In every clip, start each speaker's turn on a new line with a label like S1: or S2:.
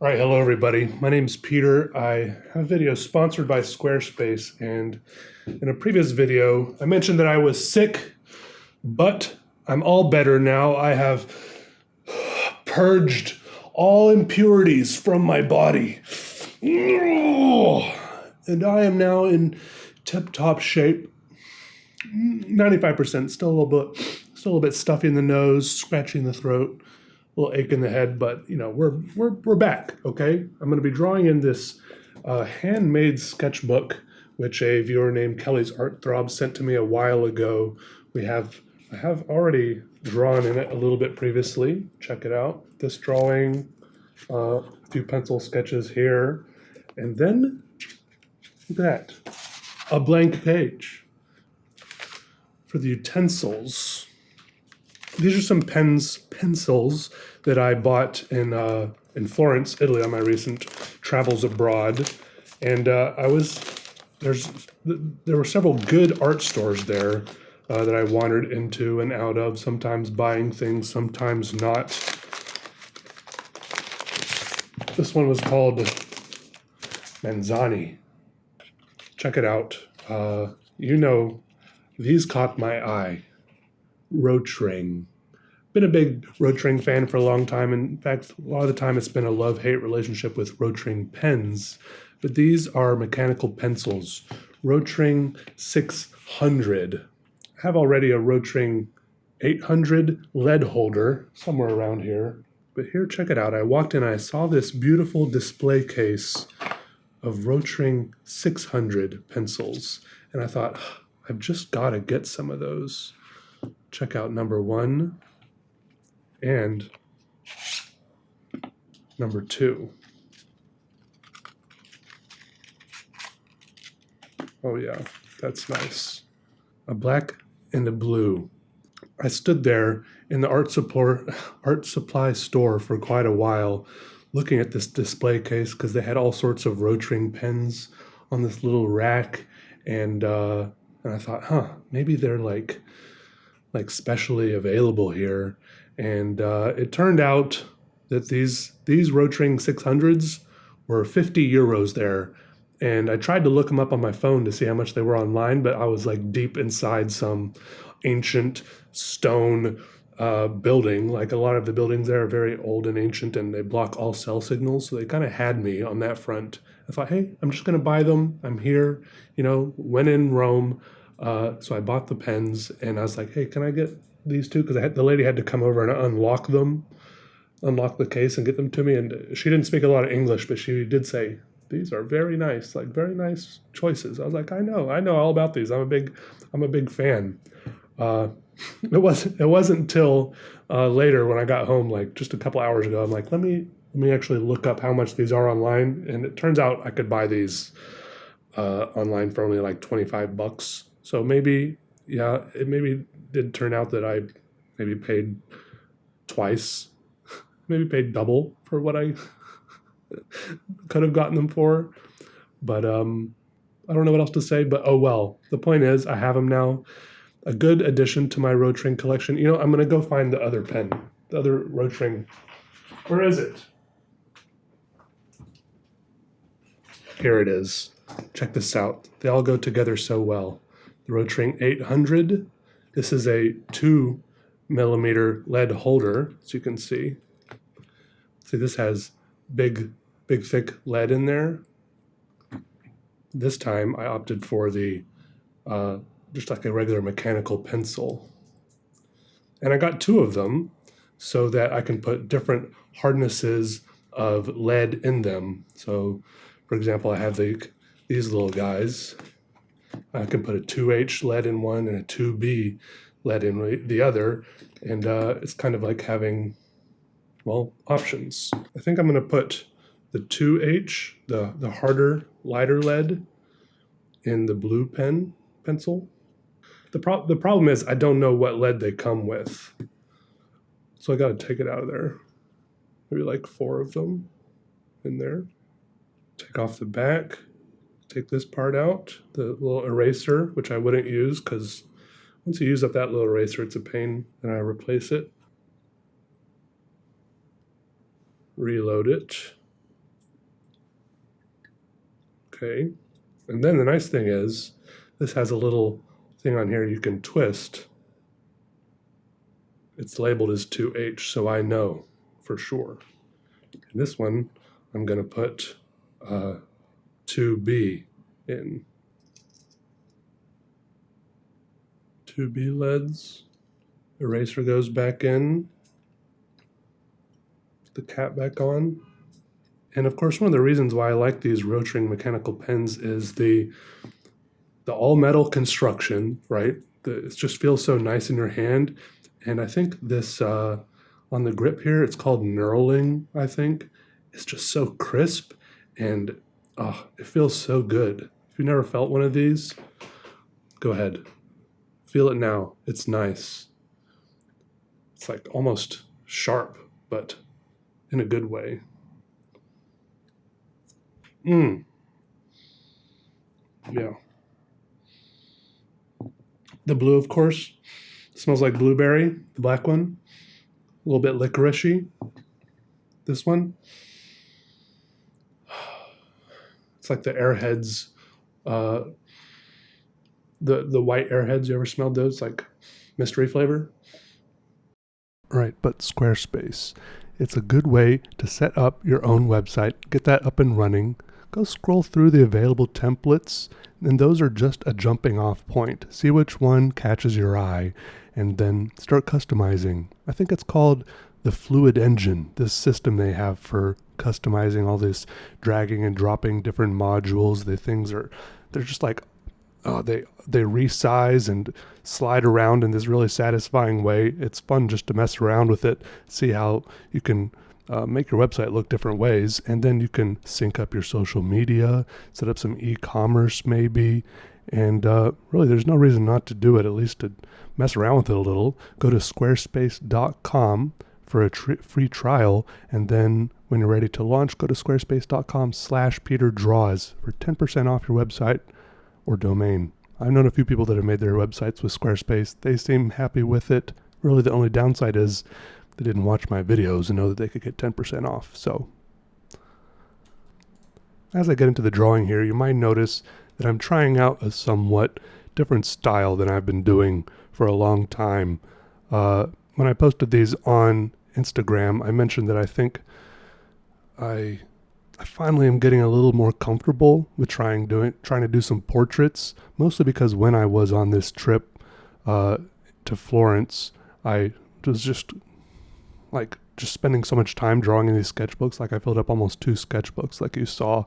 S1: All right, hello everybody. My name's Peter. I have a video sponsored by Squarespace, and in a previous video, I mentioned that I was sick, but I'm all better now. I have purged all impurities from my body, and I am now in tip-top shape. 95%, still a little bit stuffy in the nose, scratchy in the throat, a little ache in the head, but we're back. Okay, I'm going to be drawing in this handmade sketchbook, which a viewer named Kelly's Art Throb sent to me a while ago. I have already drawn in it a little bit previously. Check it out. This drawing, a few pencil sketches here, and then look at that, a blank page for the utensils. These are some pencils that I bought in Florence, Italy, on my recent travels abroad, and there were several good art stores there that I wandered into and out of. Sometimes buying things, sometimes not. This one was called Manzani. Check it out. These caught my eye. Rotring. Been a big Rotring fan for a long time. In fact, a lot of the time it's been a love-hate relationship with Rotring pens. But these are mechanical pencils. Rotring 600. I have already a Rotring 800 lead holder somewhere around here. But here, check it out. I walked in, I saw this beautiful display case of Rotring 600 pencils. And I thought, I've just got to get some of those. Check out number 1 and number 2. Oh yeah, that's nice. A black and a blue. I stood there in the art supply store for quite a while looking at this display case because they had all sorts of Rotring pens on this little rack, and I thought, maybe they're like specially available here. And it turned out that these Rotring 600s were 50 euros there. And I tried to look them up on my phone to see how much they were online, but I was like deep inside some ancient stone building. Like, a lot of the buildings there are very old and ancient, and they block all cell signals. So they kind of had me on that front. I thought, hey, I'm just going to buy them. I'm here, when in Rome. So I bought the pens, and I was like, hey, can I get these two? Because the lady had to come over and unlock the case and get them to me. And she didn't speak a lot of English, but she did say, these are very nice, like very nice choices. I was like, I know all about these. I'm a big fan. It wasn't until later when I got home, like just a couple hours ago, I'm like, let me actually look up how much these are online. And it turns out I could buy these online for only like $25. So maybe, yeah, it maybe did turn out that I maybe paid twice, maybe paid double for what I could have gotten them for. But I don't know what else to say, but oh well. The point is, I have them now. A good addition to my Rotring collection. I'm going to go find the other pen, the other Rotring. Where is it? Here it is. Check this out. They all go together so well. The Rotring 800. This is a 2mm lead holder, as you can see. See, this has big thick lead in there. This time I opted for the just like a regular mechanical pencil. And I got 2 of them so that I can put different hardnesses of lead in them. So, for example, I have these little guys. I can put a 2H lead in one and a 2B lead in the other. And it's kind of like having, well, options. I think I'm going to put the 2H, the harder, lighter lead, in the blue pencil. The problem is I don't know what lead they come with. So I got to take it out of there. Maybe like 4 of them in there. Take off the back. Take this part out, the little eraser, which I wouldn't use because once you use up that little eraser, it's a pain. Then I replace it. Reload it. Okay. And then the nice thing is, this has a little thing on here you can twist. It's labeled as 2H, so I know for sure. And this one, I'm going to put 2B in. 2B leads. Eraser goes back in. The cap back on. And of course, one of the reasons why I like these Rotring mechanical pens is the all metal construction, right? It just feels so nice in your hand. And I think this on the grip here, it's called knurling, I think. It's just so crisp and it feels so good. If you've never felt one of these, go ahead. Feel it now. It's nice. It's like almost sharp, but in a good way. Yeah. The blue, of course, smells like blueberry, the black one. A little bit licoricey. This one. It's like the Airheads, the white Airheads. You ever smelled those? Like mystery flavor? Right, but Squarespace. It's a good way to set up your own website, get that up and running. Go scroll through the available templates, and those are just a jumping off point. See which one catches your eye, and then start customizing. I think it's called the Fluid Engine, this system they have for customizing all this dragging and dropping different modules. They're just like, they resize and slide around in this really satisfying way. It's fun just to mess around with it, see how you can make your website look different ways, and then you can sync up your social media, set up some e-commerce maybe, and really there's no reason not to do it, at least to mess around with it a little. Go to squarespace.com for a free trial, and then when you're ready to launch, go to squarespace.com/PeterDraws for 10% off your website or domain. I've known a few people that have made their websites with Squarespace. They seem happy with it. Really the only downside is they didn't watch my videos and know that they could get 10% off. So as I get into the drawing here, you might notice that I'm trying out a somewhat different style than I've been doing for a long time. When I posted these on Instagram, I mentioned that I think I finally am getting a little more comfortable with trying to do some portraits, mostly because when I was on this trip to Florence, I was just spending so much time drawing in these sketchbooks. Like I filled up almost 2 sketchbooks, like you saw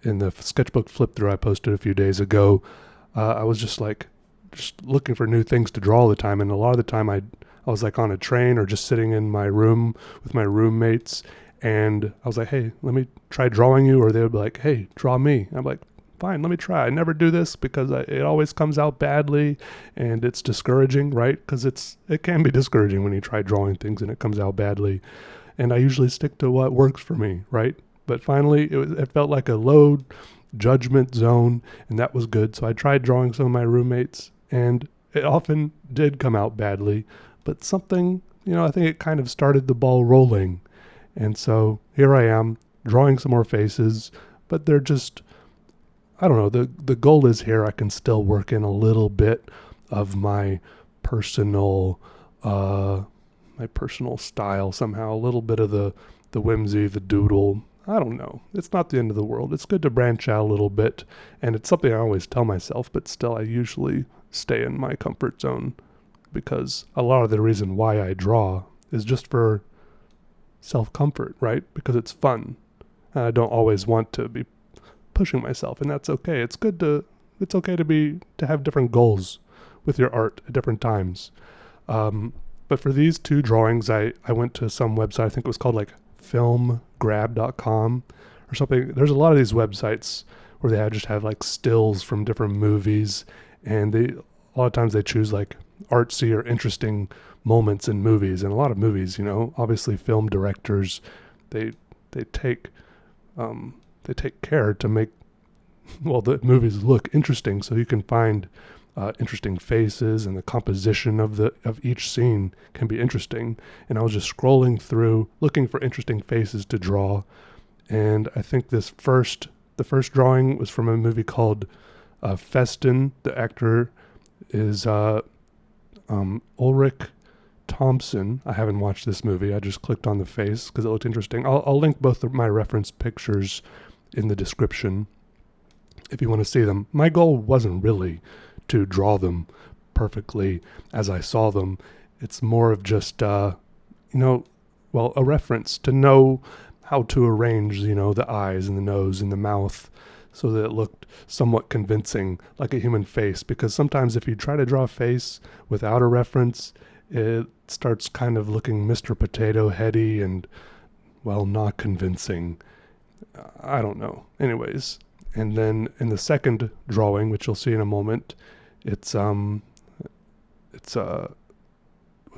S1: in the sketchbook flip through I posted a few days ago. I was just looking for new things to draw all the time, and a lot of the time I was like on a train or just sitting in my room with my roommates, and I was like, hey, let me try drawing you, or they would be like, hey, draw me. I'm like, fine, let me try. I never do this because it always comes out badly, and it's discouraging, right? Because it can be discouraging when you try drawing things and it comes out badly, and I usually stick to what works for me, right? But finally, it felt like a low judgment zone, and that was good. So I tried drawing some of my roommates, and it often did come out badly, but something, I think it kind of started the ball rolling. And so here I am drawing some more faces, but they're just, I don't know, the goal is here I can still work in a little bit of my personal style somehow, a little bit of the whimsy, the doodle. I don't know. It's not the end of the world. It's good to branch out a little bit, and it's something I always tell myself, but still I usually stay in my comfort zone, because a lot of the reason why I draw is just for self-comfort, right? Because it's fun. I don't always want to be pushing myself, and that's okay. It's okay to have different goals with your art at different times. But for these 2 drawings, I went to some website. I think it was called like filmgrab.com or something. There's a lot of these websites where they just have like stills from different movies, and a lot of times they choose like artsy or interesting moments in movies. And a lot of movies, obviously film directors, they take care to make the movies look interesting, so you can find interesting faces, and the composition of each scene can be interesting. And I was just scrolling through looking for interesting faces to draw, and I think this first The first drawing was from a movie called Festin. The actor is Ulrich Thompson. I haven't watched this movie. I just clicked on the face because it looked interesting. I'll link both of my reference pictures in the description if you want to see them. My goal wasn't really to draw them perfectly as I saw them. It's more of just, a reference to know how to arrange, the eyes and the nose and the mouth so that it looked somewhat convincing, like a human face. Because sometimes if you try to draw a face without a reference, it starts kind of looking Mr. Potato Heady and, not convincing. I don't know. Anyways, and then in the second drawing, which you'll see in a moment, it's what's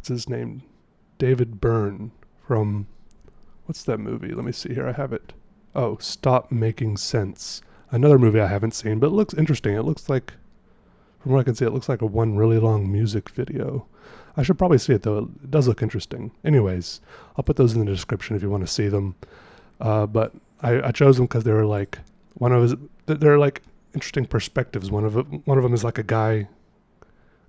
S1: his name? David Byrne from, what's that movie? Let me see here. I have it. Oh, Stop Making Sense. Another movie I haven't seen, but it looks interesting. It looks like, from what I can see, it looks like a one really long music video. I should probably see it though. It does look interesting. Anyways, I'll put those in the description if you want to see them. But I chose them because they were like, they're like interesting perspectives. One of them is like a guy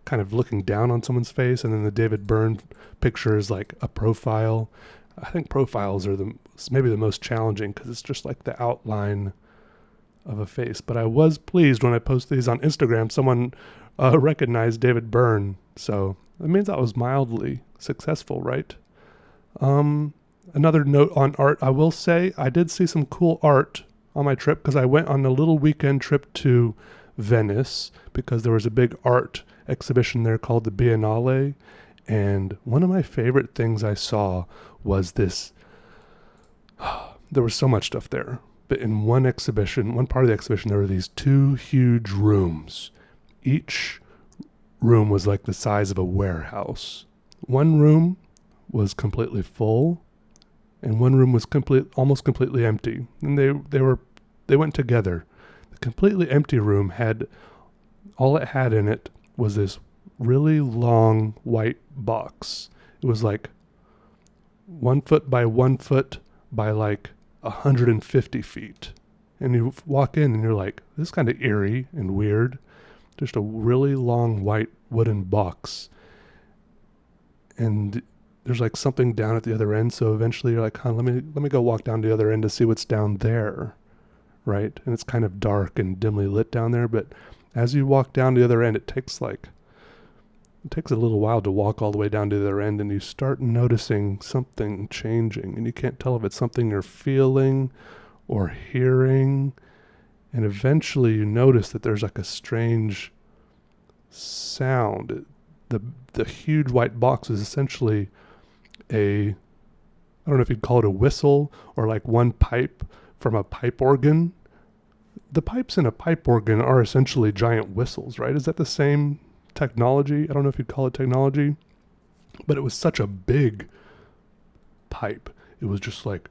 S1: kind of looking down on someone's face, and then the David Byrne picture is like a profile. I think profiles are maybe the most challenging because it's just like the outline of a face. But I was pleased when I posted these on Instagram, someone recognized David Byrne, so that means I was mildly successful, right? Another note on art, I will say I did see some cool art on my trip because I went on a little weekend trip to Venice because there was a big art exhibition there called the Biennale, and one of my favorite things I saw was this. There was so much stuff there, but in one part of the exhibition, there were these two huge rooms. Each room was like the size of a warehouse. One room was completely full, and one room was almost completely empty. And they went together. The completely empty room all it had in it was this really long white box. It was like 1 foot by 1 foot by like 150 feet. And you walk in and you're like, this is kind of eerie and weird. Just a really long white wooden box. And there's like something down at the other end. So eventually you're like, let me go walk down to the other end to see what's down there. Right? And it's kind of dark and dimly lit down there. But as you walk down to the other end, it takes a little while to walk all the way down to the other end, and you start noticing something changing, and you can't tell if it's something you're feeling or hearing. And eventually you notice that there's like a strange sound. The huge white box is essentially I don't know if you'd call it a whistle or like one pipe from a pipe organ. The pipes in a pipe organ are essentially giant whistles, right? Is that the same technology? I don't know if you'd call it technology, but it was such a big pipe. It was just like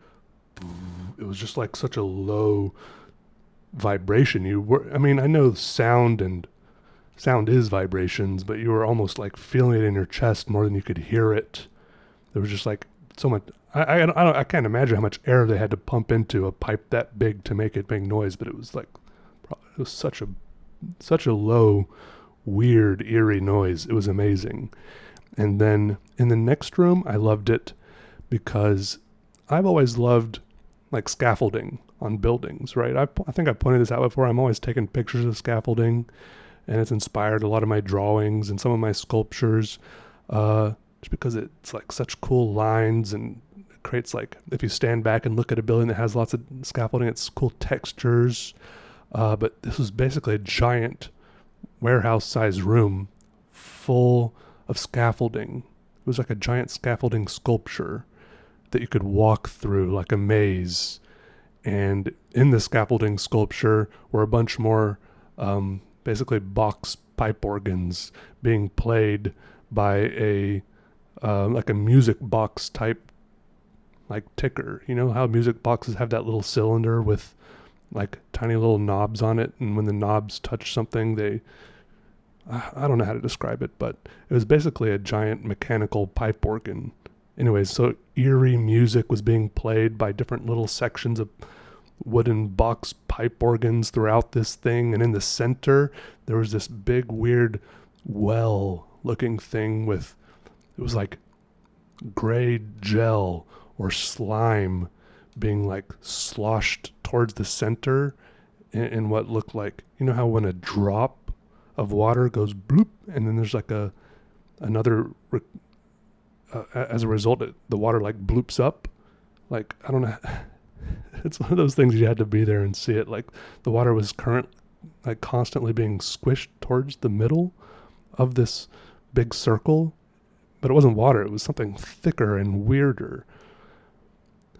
S1: such a low vibration. I know sound is vibrations, but you were almost like feeling it in your chest more than you could hear it. There was just like so much. I can't imagine how much air they had to pump into a pipe that big to make it make noise, but it was such a low, weird, eerie noise. It was amazing. And then in the next room, I loved it because I've always loved like scaffolding on buildings, right? I think I pointed this out before. I'm always taking pictures of scaffolding, and it's inspired a lot of my drawings and some of my sculptures, just because it's like such cool lines, and it creates like, if you stand back and look at a building that has lots of scaffolding, it's cool textures. But this was basically a giant warehouse-sized room full of scaffolding. It was like a giant scaffolding sculpture that you could walk through like a maze. And in the scaffolding sculpture were a bunch more basically box pipe organs being played by a music box type like ticker. You know how music boxes have that little cylinder with like tiny little knobs on it, and when the knobs touch something, I don't know how to describe it, but it was basically a giant mechanical pipe organ. Anyways, so eerie music was being played by different little sections of wooden box pipe organs throughout this thing. And in the center, there was this big, weird well looking thing with, it was like gray gel or slime being like sloshed towards the center in what looked like, you know how when a drop of water goes bloop and then there's like another as a result the water like bloops up, like I don't know. It's one of those things you had to be there and see it. Like the water was like constantly being squished towards the middle of this big circle, but it wasn't water. It was something thicker and weirder.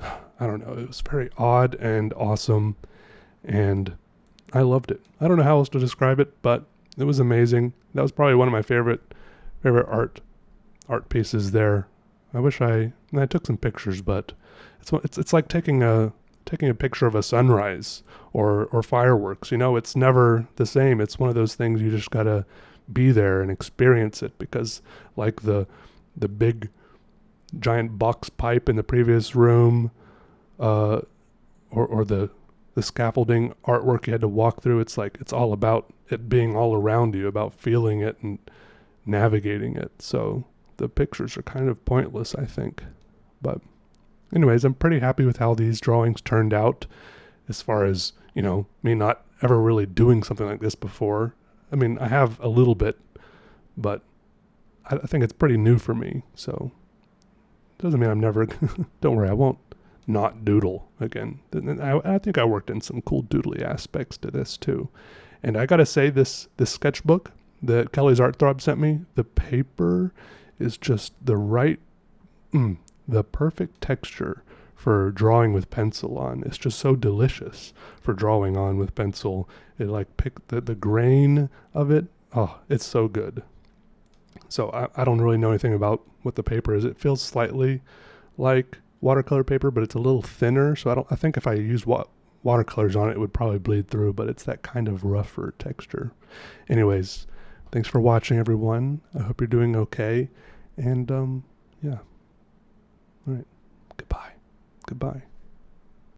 S1: I don't know. It was very odd and awesome, and I loved it. I don't know how else to describe it, but it was amazing. That was probably one of my favorite art pieces there. I took some pictures, but it's like taking a picture of a sunrise or fireworks. You know, it's never the same. It's one of those things you just gotta be there and experience it, because like the big giant box pipe in the previous room, or the scaffolding artwork you had to walk through, it's like it's all about it being all around you, about feeling it and navigating it. So the pictures are kind of pointless, I think. But anyways, I'm pretty happy with how these drawings turned out, as far as, you know, me not ever really doing something like this before. I mean, I have a little bit, but I think it's pretty new for me. So doesn't mean I'm never, don't worry, I won't not doodle again. I think I worked in some cool doodly aspects to this too. And I gotta say, this sketchbook that Kelly's Art Throb sent me, the paper is just the perfect texture for drawing with pencil on. It's just so delicious for drawing on with pencil. It like picked the grain of it. Oh, it's so good. So I don't really know anything about what the paper is. It feels slightly like watercolor paper, but it's a little thinner. So I think if I used watercolors on it, it would probably bleed through, but it's that kind of rougher texture. Anyways, thanks for watching, everyone. I hope you're doing okay. And yeah. All right. Goodbye.